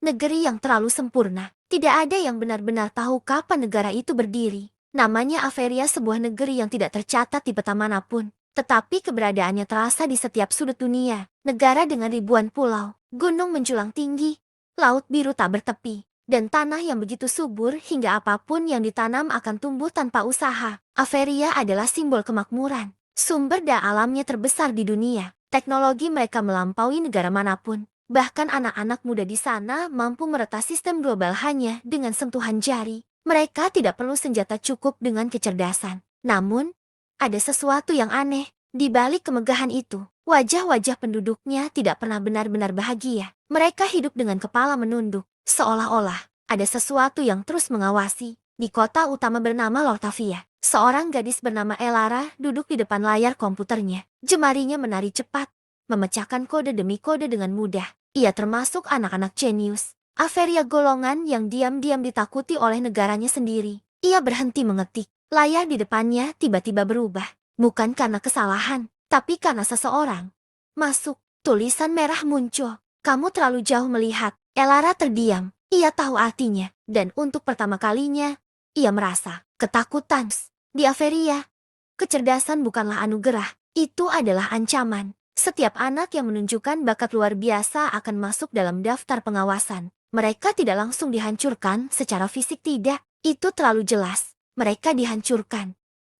Negeri yang terlalu sempurna. Tidak ada yang benar-benar tahu kapan negara itu berdiri. Namanya Averia, sebuah negeri yang tidak tercatat di peta manapun. Tetapi keberadaannya terasa di setiap sudut dunia. Negara dengan ribuan pulau, gunung menjulang tinggi, laut biru tak bertepi, dan tanah yang begitu subur hingga apapun yang ditanam akan tumbuh tanpa usaha. Averia adalah simbol kemakmuran. Sumber daya alamnya terbesar di dunia. Teknologi mereka melampaui negara manapun. Bahkan anak-anak muda di sana mampu meretas sistem global hanya dengan sentuhan jari. Mereka tidak perlu senjata, cukup dengan kecerdasan. Namun, ada sesuatu yang aneh. Di balik kemegahan itu, wajah-wajah penduduknya tidak pernah benar-benar bahagia. Mereka hidup dengan kepala menunduk, seolah-olah ada sesuatu yang terus mengawasi. Di kota utama bernama Lortavia, seorang gadis bernama Elara duduk di depan layar komputernya. Jemarinya menari cepat, memecahkan kode demi kode dengan mudah. Ia termasuk anak-anak jenius. Averia, golongan yang diam-diam ditakuti oleh negaranya sendiri. Ia berhenti mengetik. Layar di depannya tiba-tiba berubah. Bukan karena kesalahan, tapi karena seseorang masuk. Tulisan merah muncul. Kamu terlalu jauh melihat. Elara terdiam. Ia tahu artinya. Dan untuk pertama kalinya, ia merasa ketakutan. Di Averia, kecerdasan bukanlah anugerah. Itu adalah ancaman. Setiap anak yang menunjukkan bakat luar biasa akan masuk dalam daftar pengawasan. Mereka tidak langsung dihancurkan secara fisik, tidak. Itu terlalu jelas. Mereka dihancurkan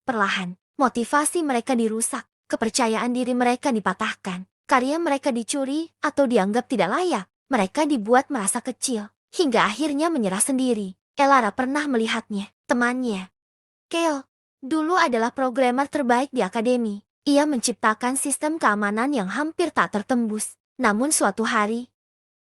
perlahan. Motivasi mereka dirusak. Kepercayaan diri mereka dipatahkan. Karya mereka dicuri atau dianggap tidak layak. Mereka dibuat merasa kecil, hingga akhirnya menyerah sendiri. Elara pernah melihatnya. Temannya, Kale, dulu adalah programmer terbaik di akademi. Ia menciptakan sistem keamanan yang hampir tak tertembus. Namun suatu hari,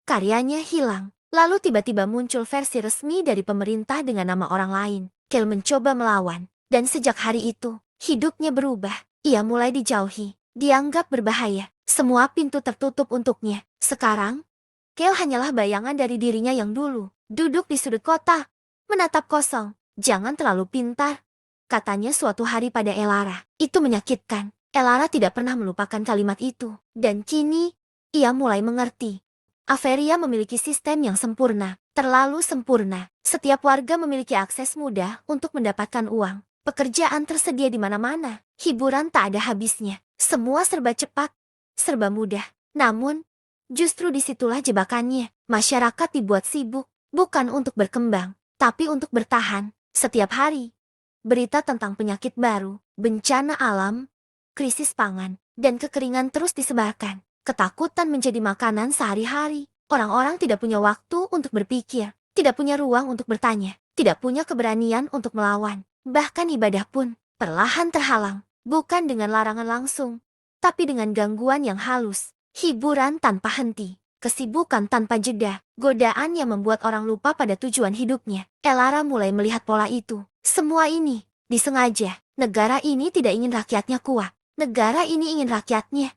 karyanya hilang. Lalu tiba-tiba muncul versi resmi dari pemerintah dengan nama orang lain. Kale mencoba melawan. Dan sejak hari itu, hidupnya berubah. Ia mulai dijauhi, dianggap berbahaya. Semua pintu tertutup untuknya. Sekarang, Kale hanyalah bayangan dari dirinya yang dulu. Duduk di sudut kota, menatap kosong. Jangan terlalu pintar, katanya suatu hari pada Elara. Itu menyakitkan. Elara tidak pernah melupakan kalimat itu. Dan kini, ia mulai mengerti. Averia memiliki sistem yang sempurna. Terlalu sempurna. Setiap warga memiliki akses mudah untuk mendapatkan uang. Pekerjaan tersedia di mana-mana. Hiburan tak ada habisnya. Semua serba cepat, serba mudah. Namun, justru disitulah jebakannya. Masyarakat dibuat sibuk, bukan untuk berkembang, tapi untuk bertahan. Setiap hari, berita tentang penyakit baru, bencana alam, krisis pangan, dan kekeringan terus disebarkan. Ketakutan menjadi makanan sehari-hari. Orang-orang tidak punya waktu untuk berpikir, tidak punya ruang untuk bertanya, tidak punya keberanian untuk melawan. Bahkan ibadah pun perlahan terhalang, bukan dengan larangan langsung, tapi dengan gangguan yang halus. Hiburan tanpa henti, kesibukan tanpa jeda, godaan yang membuat orang lupa pada tujuan hidupnya. Elara mulai melihat pola itu. Semua ini disengaja. Negara ini tidak ingin rakyatnya kuat. Negara ini ingin rakyatnya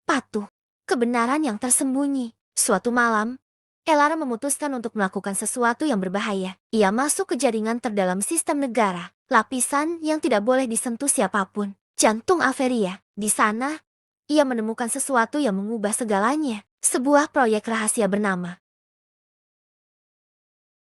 patuh. Kebenaran yang tersembunyi. Suatu malam, Elara memutuskan untuk melakukan sesuatu yang berbahaya. Ia masuk ke jaringan terdalam sistem negara. Lapisan yang tidak boleh disentuh siapapun. Jantung Averia. Di sana, ia menemukan sesuatu yang mengubah segalanya. Sebuah proyek rahasia bernama